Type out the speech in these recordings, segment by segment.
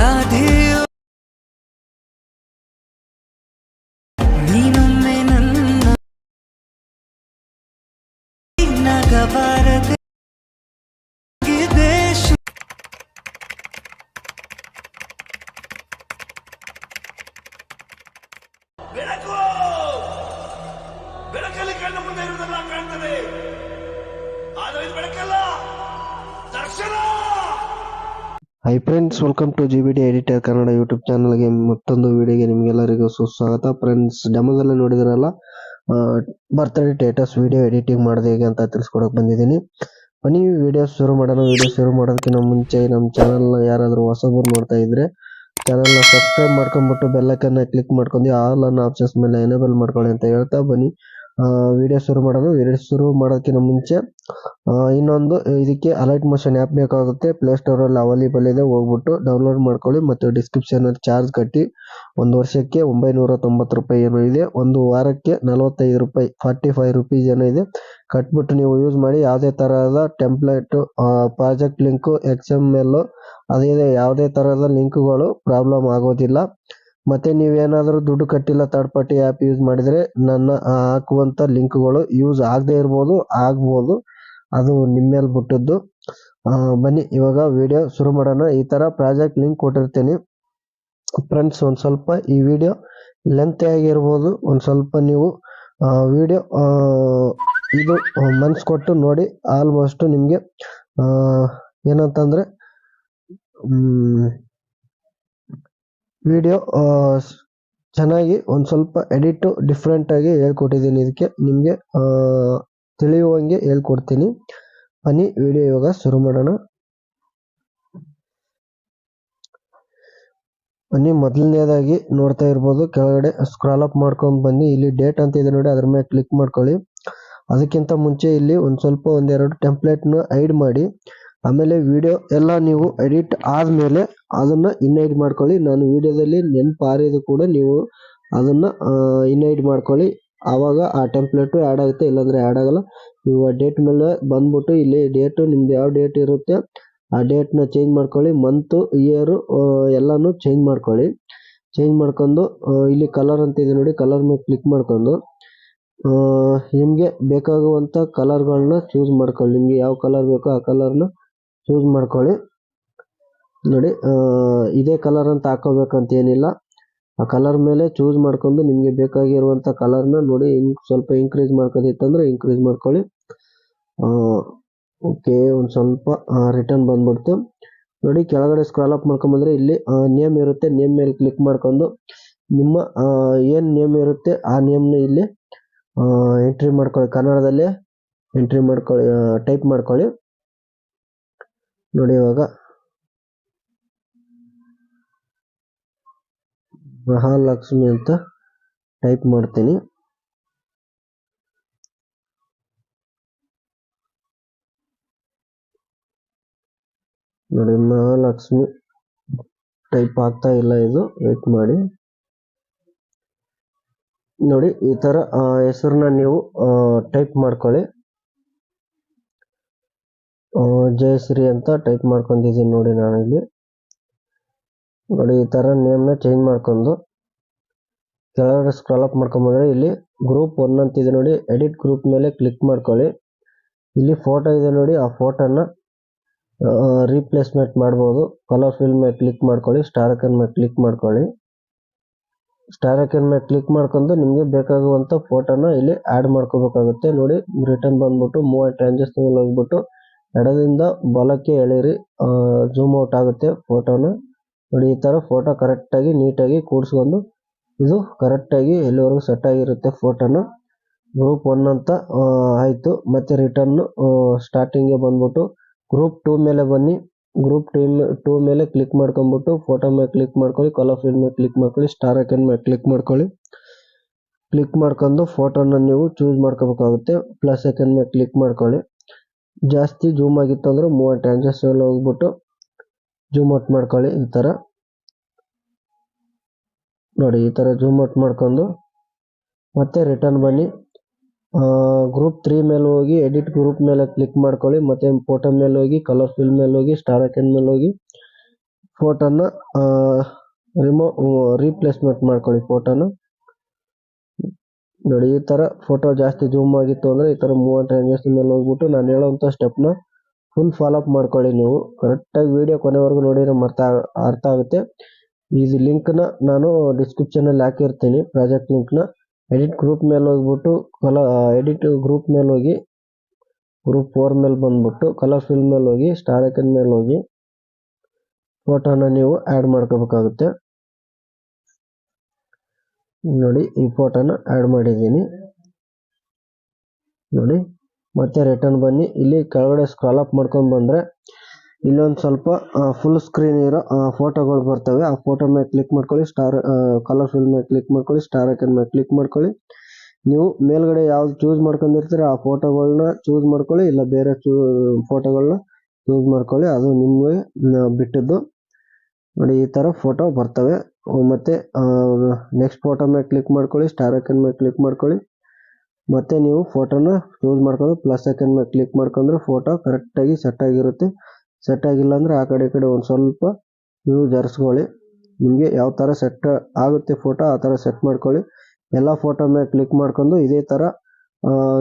ರಾಧೆಯೋ ನೀನೊಮ್ಮೆ ನನ್ನ ನಗಬಾರದೆ ಬೆಳಕು ಬೆಳಕಲ್ಲಿ ಕಣ್ಣು ಮುಂದೆ ಇರುವುದೆಲ್ಲ ಕಾಣ್ತದೆ, ಆದರೆ ಇದು ಬೆಳಕಲ್ಲ, ದರ್ಶನ. Hi friends, welcome to GBD editor Kannada YouTube ಚಾನಲ್ಗೆ ಮತ್ತೊಂದು ವಿಡಿಯೋಗೆ ನಿಮಗೆಲ್ಲರಿಗೂ ಸುಸ್ವಾಗತ. ಫ್ರೆಂಡ್ಸ್, ಡೆಮೋದಲ್ಲಿ ನೋಡಿದ್ರಲ್ಲ ಬರ್ತ್ಡೇ ಸ್ಟೇಟಸ್ ವಿಡಿಯೋ ಎಡಿಟಿಂಗ್ ಮಾಡೋದು ಹೇಗೆ ಅಂತ ತಿಳಿಸ್ಕೊಡಕ್ಕೆ ಬಂದಿದ್ದೀನಿ. ಬನ್ನಿ ವಿಡಿಯೋ ಶುರು ಮಾಡೋಣ. ವಿಡಿಯೋ ಶುರು ಮಾಡೋದಕ್ಕಿಂತ ಮುಂಚೆ ನಮ್ಮ ಚಾನಲ್ನ ಯಾರಾದರೂ ಹೊಸಬರು ನೋಡ್ತಾ ಇದ್ರೆ ಚಾನಲ್ನ ಸಬ್ಸ್ಕ್ರೈಬ್ ಮಾಡ್ಕೊಂಡ್ಬಿಟ್ಟು ಬೆಲ್ಲೈಕನ್ನ ಕ್ಲಿಕ್ ಮಾಡ್ಕೊಂಡು ಆಲ್ ಅನ್ನೋ ಆಪ್ಷನ್ಸ್ ಮೇಲೆ ಎನೇಬಲ್ ಮಾಡ್ಕೊಳ್ಳಿ ಅಂತ ಹೇಳ್ತಾ ಬನ್ನಿ ವಿಡಿಯೋ ಶುರು ಮಾಡೋಣ. ವಿಡಿಯೋ ಶುರು ಮಾಡೋದಕ್ಕಿಂತ ಮುಂಚೆ ಇನ್ನೊಂದು ಇದಕ್ಕೆ ಅಲರ್ಟ್ ಮೋಷನ್ ಆ್ಯಪ್ ಬೇಕಾಗುತ್ತೆ. ಪ್ಲೇಸ್ಟೋರಲ್ಲಿ ಅವೈಲೇಬಲ್ ಇದೆ, ಹೋಗ್ಬಿಟ್ಟು ಡೌನ್ಲೋಡ್ ಮಾಡ್ಕೊಳ್ಳಿ. ಮತ್ತು ಡಿಸ್ಕ್ರಿಪ್ಷನಲ್ಲಿ ಚಾರ್ಜ್ ಕಟ್ಟಿ 1 ವರ್ಷಕ್ಕೆ 990 ರೂಪಾಯಿ ಏನೋ ಇದೆ, 1 ವಾರಕ್ಕೆ 45 ರೂಪಾಯಿ 45 ರುಪೀಸ್ ಏನೋ ಇದೆ. ಕಟ್ಬಿಟ್ಟು ನೀವು ಯೂಸ್ ಮಾಡಿ. ಯಾವುದೇ ತರಹದ ಟೆಂಪ್ಲೇಟು, ಪ್ರಾಜೆಕ್ಟ್ ಲಿಂಕು, XML ಅದೇ ಯಾವುದೇ ತರಹದ ಲಿಂಕ್ಗಳು ಪ್ರಾಬ್ಲಮ್ ಆಗೋದಿಲ್ಲ. ಮತ್ತೆ ನೀವೇನಾದರೂ ದುಡ್ಡು ಕಟ್ಟಿಲ್ಲ ಥರ್ಡ್ ಪಾರ್ಟಿ ಆ್ಯಪ್ ಯೂಸ್ ಮಾಡಿದರೆ ನನ್ನ ಹಾಕುವಂಥ ಲಿಂಕ್ಗಳು ಯೂಸ್ ಆಗದೆ ಇರ್ಬೋದು, ಆಗ್ಬೋದು, ಅದು ನಿಮ್ಮ ಮೇಲೆ ಬಿಟ್ಟದ್ದು. ಬನ್ನಿ ಇವಾಗ ವಿಡಿಯೋ ಶುರು ಮಾಡೋಣ. ಈ ಥರ ಪ್ರಾಜೆಕ್ಟ್ ಲಿಂಕ್ ಕೊಟ್ಟಿರ್ತೀನಿ ಫ್ರೆಂಡ್ಸ್. ಒಂದು ಸ್ವಲ್ಪ ಈ ವಿಡಿಯೋ ಲೆಂತ್ ಆಗಿರ್ಬೋದು, ಒಂದು ಸ್ವಲ್ಪ ನೀವು ವಿಡಿಯೋ ಇದು ಮನ್ಸು ಕೊಟ್ಟು ನೋಡಿ. ಆಲ್ಮೋಸ್ಟ್ ನಿಮಗೆ ಏನಂತಂದರೆ ವಿಡಿಯೋ ಚೆನ್ನಾಗಿ ಒಂದು ಸ್ವಲ್ಪ ಎಡಿಟು ಡಿಫ್ರೆಂಟಾಗಿ ಹೇಳ್ಕೊಟ್ಟಿದ್ದೀನಿ. ಇದಕ್ಕೆ ನಿಮಗೆ ತಿಳಿಯುವಂಗೆ ಹೇಳ್ಕೊಡ್ತೀನಿ. ಬನ್ನಿ ವಿಡಿಯೋ ಇವಾಗ ಶುರು ಮಾಡೋಣ. ಬನ್ನಿ, ಮೊದಲನೇದಾಗಿ ನೋಡ್ತಾ ಇರ್ಬೋದು, ಕೆಳಗಡೆ ಸ್ಕ್ರಾಲ್ ಅಪ್ ಮಾಡ್ಕೊಂಡು ಬನ್ನಿ. ಇಲ್ಲಿ ಡೇಟ್ ಅಂತ ಇದೆ ನೋಡಿ, ಅದ್ರ ಮೇಲೆ ಕ್ಲಿಕ್ ಮಾಡ್ಕೊಳ್ಳಿ. ಅದಕ್ಕಿಂತ ಮುಂಚೆ ಇಲ್ಲಿ ಒಂದು ಸ್ವಲ್ಪ ಒಂದೆರಡು ಟೆಂಪ್ಲೇಟ್ನ ಹೈಡ್ ಮಾಡಿ, ಆಮೇಲೆ ವಿಡಿಯೋ ಎಲ್ಲ ನೀವು ಎಡಿಟ್ ಆದಮೇಲೆ ಅದನ್ನು ಇನ್ಹೈಡ್ ಮಾಡ್ಕೊಳ್ಳಿ. ನಾನು ವಿಡಿಯೋದಲ್ಲಿ ನೆನಪಾರಿದ್ದು ಕೂಡ ನೀವು ಅದನ್ನು ಇನ್ಹೈಡ್ ಮಾಡ್ಕೊಳ್ಳಿ. ಆವಾಗ ಆ ಟೆಂಪ್ಲೇಟು ಆ್ಯಡ್ ಆಗುತ್ತೆ, ಇಲ್ಲಾಂದರೆ ಆ್ಯಡ್ ಆಗಲ್ಲ. ನೀವು ಆ ಡೇಟ್ ಮೇಲೆ ಬಂದ್ಬಿಟ್ಟು ಇಲ್ಲಿ ಡೇಟು ನಿಮ್ದು ಯಾವ ಡೇಟ್ ಇರುತ್ತೆ ಆ ಡೇಟ್ನ ಚೇಂಜ್ ಮಾಡ್ಕೊಳ್ಳಿ. ಮಂತು, ಇಯರು ಎಲ್ಲನೂ ಚೇಂಜ್ ಮಾಡ್ಕೊಳ್ಳಿ. ಚೇಂಜ್ ಮಾಡ್ಕೊಂಡು ಇಲ್ಲಿ ಕಲರ್ ಅಂತ ಇದೆ ನೋಡಿ, ಕಲರ್ ಮೇಲೆ ಕ್ಲಿಕ್ ಮಾಡ್ಕೊಂಡು ನಿಮಗೆ ಬೇಕಾಗುವಂಥ ಕಲರ್ಗಳನ್ನ ಚೂಸ್ ಮಾಡ್ಕೊಳ್ಳಿ. ನಿಮಗೆ ಯಾವ ಕಲರ್ ಬೇಕೋ ಆ ಕಲರ್ನ ಚೂಸ್ ಮಾಡ್ಕೊಳ್ಳಿ. ನೋಡಿ, ಇದೇ ಕಲರ್ ಅಂತ ಹಾಕೋಬೇಕಂತ ಏನಿಲ್ಲ. ಆ ಕಲರ್ ಮೇಲೆ ಚೂಸ್ ಮಾಡ್ಕೊಂಡು ನಿಮಗೆ ಬೇಕಾಗಿರುವಂಥ ಕಲರ್ನ ನೋಡಿ ಸ್ವಲ್ಪ ಇನ್ಕ್ರೀಸ್ ಮಾಡ್ಕೋದಿತ್ತಂದ್ರೆ ಇನ್ಕ್ರೀಸ್ ಮಾಡ್ಕೊಳ್ಳಿ. ಓಕೆ, ಒಂದು ಸ್ವಲ್ಪ ರಿಟರ್ನ್ ಬಂದ್ಬಿಡ್ತು ನೋಡಿ. ಕೆಳಗಡೆ ಸ್ಕ್ರಾಲ್ ಅಪ್ ಮಾಡ್ಕೊಂಬಂದ್ರೆ ಇಲ್ಲಿ ನೇಮ್ ಇರುತ್ತೆ, ನೇಮ್ ಮೇಲೆ ಕ್ಲಿಕ್ ಮಾಡ್ಕೊಂಡು ನಿಮ್ಮ ಏನು ನೇಮ್ ಇರುತ್ತೆ ಆ ನೇಮ್ನ ಇಲ್ಲಿ ಎಂಟ್ರಿ ಮಾಡ್ಕೊಳ್ಳಿ. ಕನ್ನಡದಲ್ಲೇ ಎಂಟ್ರಿ ಮಾಡ್ಕೊಳ್ಳಿ, ಟೈಪ್ ಮಾಡ್ಕೊಳ್ಳಿ. ನೋಡಿ ಇವಾಗ ಮಹಾಲಕ್ಷ್ಮಿ ಅಂತ ಟೈಪ್ ಮಾಡ್ತೀನಿ. ನೋಡಿ, ಮಹಾಲಕ್ಷ್ಮಿ ಟೈಪ್ ಆಗ್ತಾ ಇಲ್ಲ, ಇದು ವೇಟ್ ಮಾಡಿ. ನೋಡಿ, ಈ ಥರ ಹೆಸರನ್ನ ನೀವು ಟೈಪ್ ಮಾಡ್ಕೊಳ್ಳಿ. ಜಯಶ್ರೀ ಅಂತ ಟೈಪ್ ಮಾಡ್ಕೊಂಡಿದ್ದೀನಿ ನೋಡಿ ನಾನಿಲ್ಲಿ. ನೋಡಿ, ಈ ಥರ ನೇಮ್ನ ಚೇಂಜ್ ಮಾಡ್ಕೊಂಡು ಕೆಳಗಡೆ ಸ್ಕ್ರಾಲ್ ಅಪ್ ಮಾಡ್ಕೊಂಬಂದ್ರೆ ಇಲ್ಲಿ ಗ್ರೂಪ್ 1 ಅಂತಿದೆ ನೋಡಿ, ಎಡಿಟ್ ಗ್ರೂಪ್ ಮೇಲೆ ಕ್ಲಿಕ್ ಮಾಡ್ಕೊಳ್ಳಿ. ಇಲ್ಲಿ ಫೋಟೋ ಇದೆ ನೋಡಿ, ಆ ಫೋಟೋನ ರೀಪ್ಲೇಸ್ಮೆಂಟ್ ಮಾಡ್ಬೋದು. ಕಲರ್ ಫಿಲ್ ಮೇಲೆ ಕ್ಲಿಕ್ ಮಾಡ್ಕೊಳ್ಳಿ, ಸ್ಟಾರ್ ಐಕಾನ್ ಮೇಲೆ ಕ್ಲಿಕ್ ಮಾಡ್ಕೊಳ್ಳಿ. ಸ್ಟಾರ್ ಐಕಾನ್ ಮೇಲೆ ಕ್ಲಿಕ್ ಮಾಡ್ಕೊಂಡು ನಿಮಗೆ ಬೇಕಾಗುವಂಥ ಫೋಟೋನ ಇಲ್ಲಿ ಆ್ಯಡ್ ಮಾಡ್ಕೋಬೇಕಾಗುತ್ತೆ. ನೋಡಿ, ರಿಟರ್ನ್ ಬಂದ್ಬಿಟ್ಟು ಮೂವ್ ಆ್ಯಂಡ್ ಟ್ರಾನ್ಸಾಕ್ಷನ್ ಹೋಗ್ಬಿಟ್ಟು ಎಡದಿಂದ ಬಲಕ್ಕೆ ಎಳೀರಿ, ಜೂಮ್ ಔಟ್ ಆಗುತ್ತೆ ಫೋಟೋನ. ನೋಡಿ, ಈ ಥರ ಫೋಟೋ ಕರೆಕ್ಟಾಗಿ ನೀಟಾಗಿ ಕೂಡಿಸ್ಕೊಂಡು ಇದು ಕರೆಕ್ಟಾಗಿ ಎಲ್ಲಿವರೆಗೂ ಸೆಟ್ ಆಗಿರುತ್ತೆ ಫೋಟೋನ. ಗ್ರೂಪ್ 1 ಅಂತ ಆಯಿತು. ಮತ್ತು ರಿಟರ್ನು ಸ್ಟಾರ್ಟಿಂಗ್ಗೆ ಬಂದ್ಬಿಟ್ಟು ಗ್ರೂಪ್ 2 ಮೇಲೆ ಬನ್ನಿ. ಗ್ರೂಪ್ 2 ಮೇಲೆ ಕ್ಲಿಕ್ ಮಾಡ್ಕೊಂಬಿಟ್ಟು ಫೋಟೋ ಮೇಲೆ ಕ್ಲಿಕ್ ಮಾಡ್ಕೊಳ್ಳಿ, ಕಲರ್ ಫಿಲ್ ಮೇಲೆ ಕ್ಲಿಕ್ ಮಾಡ್ಕೊಳ್ಳಿ, ಸ್ಟಾರ್ ಐಕಾನ್ ಮೇಲೆ ಕ್ಲಿಕ್ ಮಾಡ್ಕೊಳ್ಳಿ. ಕ್ಲಿಕ್ ಮಾಡ್ಕೊಂಡು ಫೋಟೋನ ನೀವು ಚೂಸ್ ಮಾಡ್ಕೋಬೇಕಾಗುತ್ತೆ. ಪ್ಲಸ್ ಐಕಾನ್ ಮೇಲೆ ಕ್ಲಿಕ್ ಮಾಡ್ಕೊಳ್ಳಿ. ಜಾಸ್ತಿ ಜೂಮ್ ಆಗಿತ್ತು ಅಂದರೆ ಮೂವ್ ಆ್ಯಂಡ್ ಟ್ರಾನ್ಸಾಕ್ಷನ್ ಹೋಗ್ಬಿಟ್ಟು ಜೂಮ್ ಔಟ್ ಮಾಡ್ಕೊಳ್ಳಿ. ಈ ಥರ ನೋಡಿ, ಈ ಥರ ಜೂಮ್ ಔಟ್ ಮಾಡ್ಕೊಂಡು ಮತ್ತೆ ರಿಟರ್ನ್ ಬನ್ನಿ. ಗ್ರೂಪ್ 3 ಮೇಲೆ ಹೋಗಿ ಎಡಿಟ್ ಗ್ರೂಪ್ ಮೇಲೆ ಕ್ಲಿಕ್ ಮಾಡ್ಕೊಳ್ಳಿ. ಮತ್ತು ಫೋಟೋ ಮೇಲೆ ಹೋಗಿ, ಕಲರ್ ಫಿಲ್ ಮೇಲೆ ಹೋಗಿ, ಸ್ಟಾರ್ ಐಕಾನ್ ಮೇಲೆ ಹೋಗಿ, ಫೋಟೋನ ರೀಪ್ಲೇಸ್ಮೆಂಟ್ ಮಾಡ್ಕೊಳ್ಳಿ ಫೋಟೋನ. ನೋಡಿ ಈ ತರ ಫೋಟೋ ಜಾಸ್ತಿ ಜೂಮ್ ಆಗಿತ್ತು ಅಂದ್ರೆ ಈ ತರ ಮೂವ್ ರೇಂಜಸ್ ಮೇಲೆ ಹೋಗ್ಬಿಟ್ಟು ನಾನು ಹೇಳೋಂಥ ಸ್ಟೆಪ್ನ ಫುಲ್ ಫಾಲೋ ಅಪ್ ಮಾಡ್ಕೊಳ್ಳಿ. ನೀವು ಕರೆಕ್ಟಾಗಿ ವಿಡಿಯೋ ಕೊನೆವರೆಗೂ ನೋಡಿದ್ರೆ ಅರ್ಥ ಆಗುತ್ತೆ. ಇದು ಲಿಂಕ್ನ ನಾನು ಡಿಸ್ಕ್ರಿಪ್ಷನಲ್ಲಿ ಹಾಕಿರ್ತೀನಿ, ಪ್ರಾಜೆಕ್ಟ್ ಲಿಂಕ್ನ. ಎಡಿಟ್ ಗ್ರೂಪ್ ಮೇಲೆ ಹೋಗ್ಬಿಟ್ಟು ಎಡಿಟ್ ಗ್ರೂಪ್ ಮೇಲೆ ಹೋಗಿ ಗ್ರೂಪ್ 4 ಮೇಲೆ ಬಂದ್ಬಿಟ್ಟು ಕಲರ್ ಫಿಲ್ ಮೇಲೆ ಹೋಗಿ ಸ್ಟಾರ್ ಐಕನ್ ಮೇಲೆ ಹೋಗಿ ಫೋಟೋನ ನೀವು ಆ್ಯಡ್ ಮಾಡ್ಕೋಬೇಕಾಗುತ್ತೆ. ನೋಡಿ ಈ ಫೋಟೋನ ಆ್ಯಡ್ ಮಾಡಿದ್ದೀನಿ. ನೋಡಿ ಮತ್ತೆ ರಿಟರ್ನ್ ಬನ್ನಿ. ಇಲ್ಲಿ ಕೆಳಗಡೆ ಸ್ಕ್ರಾಲ್ ಅಪ್ ಮಾಡ್ಕೊಂಡು ಬಂದರೆ ಇಲ್ಲೊಂದು ಸ್ವಲ್ಪ ಫುಲ್ ಸ್ಕ್ರೀನ್ ಇರೋ ಫೋಟೋಗಳು ಬರ್ತವೆ. ಆ ಫೋಟೋ ಮೇಲೆ ಕ್ಲಿಕ್ ಮಾಡ್ಕೊಳ್ಳಿ, ಕಲರ್ ಫಿಲ್ ಮೇಲೆ ಕ್ಲಿಕ್ ಮಾಡ್ಕೊಳ್ಳಿ, ಸ್ಟಾರ್ ಐಕನ್ ಮೇಲೆ ಕ್ಲಿಕ್ ಮಾಡ್ಕೊಳ್ಳಿ. ನೀವು ಮೇಲ್ಗಡೆ ಯಾವ್ದು ಚೂಸ್ ಮಾಡ್ಕೊಂಡಿರ್ತೀರ ಆ ಫೋಟೋಗಳನ್ನ ಚೂಸ್ ಮಾಡ್ಕೊಳ್ಳಿ, ಇಲ್ಲ ಬೇರೆ ಫೋಟೋಗಳನ್ನ ಚೂಸ್ ಮಾಡ್ಕೊಳ್ಳಿ, ಅದು ನಿಮಗೆ ಬಿಟ್ಟಿದ್ದು. ನೋಡಿ ಈ ಥರ ಫೋಟೋ ಬರ್ತವೆ. ಮತ್ತೆ ನೆಕ್ಸ್ಟ್ ಫೋಟೋ ಮೇಲೆ ಕ್ಲಿಕ್ ಮಾಡ್ಕೊಳ್ಳಿ, ಸ್ಟಾರ್ ಐಕನ್ ಮೇಲೆ ಕ್ಲಿಕ್ ಮಾಡ್ಕೊಳ್ಳಿ. ಮತ್ತೆ ನೀವು ಫೋಟೋನ ಚೂಸ್ ಮಾಡ್ಕೊಂಡು ಪ್ಲಸ್ ಐಕನ್ ಮೇಲೆ ಕ್ಲಿಕ್ ಮಾಡ್ಕೊಂಡ್ರೆ ಫೋಟೋ ಕರೆಕ್ಟಾಗಿ ಸೆಟ್ ಆಗಿರುತ್ತೆ. ಸೆಟ್ ಆಗಿಲ್ಲ ಅಂದರೆ ಆ ಕಡೆ ಈ ಕಡೆ ಒಂದು ಸ್ವಲ್ಪ ನೀವು ಜರ್ಸ್ಕೊಳ್ಳಿ. ನಿಮಗೆ ಯಾವ ಥರ ಸೆಟ್ ಆಗುತ್ತೆ ಫೋಟೋ ಆ ಥರ ಸೆಟ್ ಮಾಡ್ಕೊಳ್ಳಿ. ಎಲ್ಲ ಫೋಟೋ ಮೇಲೆ ಕ್ಲಿಕ್ ಮಾಡ್ಕೊಂಡು ಇದೇ ಥರ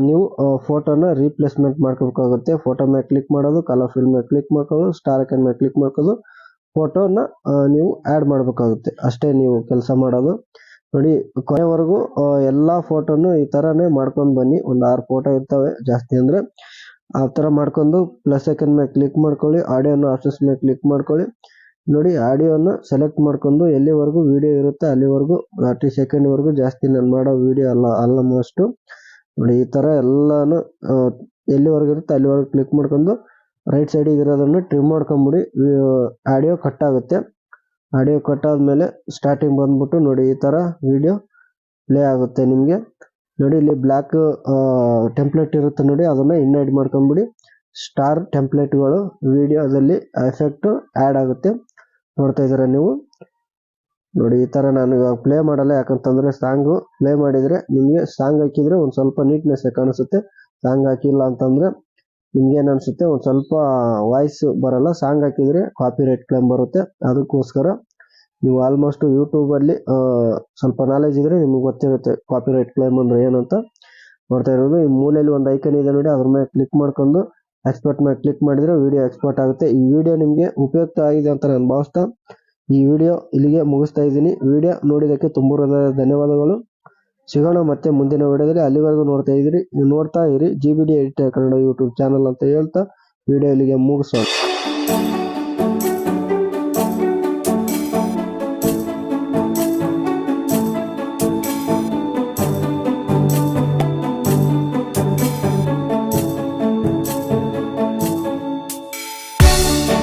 ನೀವು ಫೋಟೋನ ರೀಪ್ಲೇಸ್ಮೆಂಟ್ ಮಾಡ್ಕೋಬೇಕಾಗುತ್ತೆ. ಫೋಟೋ ಮೇಲೆ ಕ್ಲಿಕ್ ಮಾಡೋದು, ಕಲರ್ ಫಿಲ್ ಮೇಲೆ ಕ್ಲಿಕ್ ಮಾಡ್ಕೊಳ್ಳೋದು, ಸ್ಟಾರ್ ಐಕನ್ ಮೇಲೆ ಕ್ಲಿಕ್ ಮಾಡ್ಕೊಳ್ಳೋದು, ಫೋಟೋನ ನೀವು ಆ್ಯಡ್ ಮಾಡಬೇಕಾಗುತ್ತೆ. ಅಷ್ಟೇ ನೀವು ಕೆಲಸ ಮಾಡೋದು. ನೋಡಿ ಕೊನೆವರೆಗೂ ಎಲ್ಲ ಫೋಟೋನು ಈ ಥರನೇ ಮಾಡ್ಕೊಂಡು ಬನ್ನಿ. ಒಂದು 6 ಫೋಟೋ ಇರ್ತವೆ, ಜಾಸ್ತಿ ಅಂದರೆ ಆ ಥರ ಮಾಡ್ಕೊಂಡು ಪ್ಲಸ್ ಐಕನ್ ಮೇಲೆ ಕ್ಲಿಕ್ ಮಾಡ್ಕೊಳ್ಳಿ. ಆಡಿಯೋನ ಆಪ್ಷನ್ಸ್ ಮೇಲೆ ಕ್ಲಿಕ್ ಮಾಡ್ಕೊಳ್ಳಿ. ನೋಡಿ ಆಡಿಯೋನ ಸೆಲೆಕ್ಟ್ ಮಾಡ್ಕೊಂಡು ಎಲ್ಲಿವರೆಗೂ ವಿಡಿಯೋ ಇರುತ್ತೆ ಅಲ್ಲಿವರೆಗೂ 30 ಸೆಕೆಂಡ್ವರೆಗೂ, ಜಾಸ್ತಿ ನಾನು ಮಾಡೋ ವಿಡಿಯೋ ಆಲ್ಮೋಸ್ಟು. ನೋಡಿ ಈ ಥರ ಎಲ್ಲಾನು ಎಲ್ಲಿವರೆಗೂ ಇರುತ್ತೆ ಅಲ್ಲಿವರೆಗೂ ಕ್ಲಿಕ್ ಮಾಡ್ಕೊಂಡು ರೈಟ್ ಸೈಡಿಗೆ ಇರೋದನ್ನು ಟ್ರಿಮ್ ಮಾಡ್ಕೊಂಬಿಡಿ. ಆಡಿಯೋ ಕಟ್ ಆಗುತ್ತೆ. ಆಡಿಯೋ ಕಟ್ ಆದಮೇಲೆ ಸ್ಟಾರ್ಟಿಂಗ್ ಬಂದ್ಬಿಟ್ಟು ನೋಡಿ ಈ ಥರ ವಿಡಿಯೋ ಪ್ಲೇ ಆಗುತ್ತೆ ನಿಮಗೆ. ನೋಡಿ ಇಲ್ಲಿ ಬ್ಲ್ಯಾಕ್ ಟೆಂಪ್ಲೇಟ್ ಇರುತ್ತೆ ನೋಡಿ, ಅದನ್ನು ಇನ್ವೈಟ್ ಮಾಡ್ಕೊಂಬಿಡಿ. ಸ್ಟಾರ್ ಟೆಂಪ್ಲೇಟ್ಗಳು ವಿಡಿಯೋದಲ್ಲಿ ಎಫೆಕ್ಟ್ ಆ್ಯಡ್ ಆಗುತ್ತೆ, ನೋಡ್ತಾ ಇದ್ದೀರಾ ನೀವು. ನೋಡಿ ಈ ಥರ ನಾನು ಇವಾಗ ಪ್ಲೇ ಮಾಡಲ್ಲ, ಯಾಕಂತಂದರೆ ಸಾಂಗು ಪ್ಲೇ ಮಾಡಿದರೆ ನಿಮಗೆ ಸಾಂಗ್ ಹಾಕಿದರೆ ಒಂದು ಸ್ವಲ್ಪ ನೀಟ್ನೆಸ್ ಕಾಣಿಸುತ್ತೆ. ಸಾಂಗ್ ಹಾಕಿಲ್ಲ ಅಂತಂದರೆ ನಿಮ್ಗೇನು ಅನಿಸುತ್ತೆ, ಒಂದು ಸ್ವಲ್ಪ ವಾಯ್ಸ್ ಬರಲ್ಲ. ಸಾಂಗ್ ಹಾಕಿದರೆ ಕಾಪಿ ರೈಟ್ ಕ್ಲೇಮ್ ಬರುತ್ತೆ. ಅದಕ್ಕೋಸ್ಕರ ನೀವು ಆಲ್ಮೋಸ್ಟ್ ಯೂಟ್ಯೂಬಲ್ಲಿ ಸ್ವಲ್ಪ ನಾಲೆಜ್ ಇದ್ದರೆ ನಿಮ್ಗೆ ಗೊತ್ತಿರುತ್ತೆ ಕಾಪಿ ರೈಟ್ ಕ್ಲೇಮ್ ಅಂದರೆ ಏನಂತ. ನೋಡ್ತಾ ಇರೋದು ಈ ಮೂಲೆಯಲ್ಲಿ ಒಂದು ಐಕನ್ ಇದೆ ನೋಡಿ, ಅದ್ರ ಮೇಲೆ ಕ್ಲಿಕ್ ಮಾಡ್ಕೊಂಡು ಎಕ್ಸ್ಪೋರ್ಟ್ ಮೇಲೆ ಕ್ಲಿಕ್ ಮಾಡಿದರೆ ವಿಡಿಯೋ ಎಕ್ಸ್ಪೋರ್ಟ್ ಆಗುತ್ತೆ. ಈ ವಿಡಿಯೋ ನಿಮಗೆ ಉಪಯುಕ್ತ ಆಗಿದೆ ಅಂತ ನಾನು ಭಾವಿಸ್ತಾ ಈ ವಿಡಿಯೋ ಇಲ್ಲಿಗೆ ಮುಗಿಸ್ತಾ ಇದ್ದೀನಿ. ವಿಡಿಯೋ ನೋಡಿದ್ದಕ್ಕೆ ತುಂಬ ಧನ್ಯವಾದಗಳು. ಸಿಗೋಣ ಮತ್ತೆ ಮುಂದಿನ ವಿಡಿಯೋದಲ್ಲಿ. ಅಲ್ಲಿವರೆಗೂ ನೋಡ್ತಾ ಇರಿ GBD editor Kannada YouTube channel ಅಂತ ಹೇಳ್ತಾ ವಿಡಿಯೋ ಇಲ್ಲಿಗೆ ಮುಗಿಸೋಣ.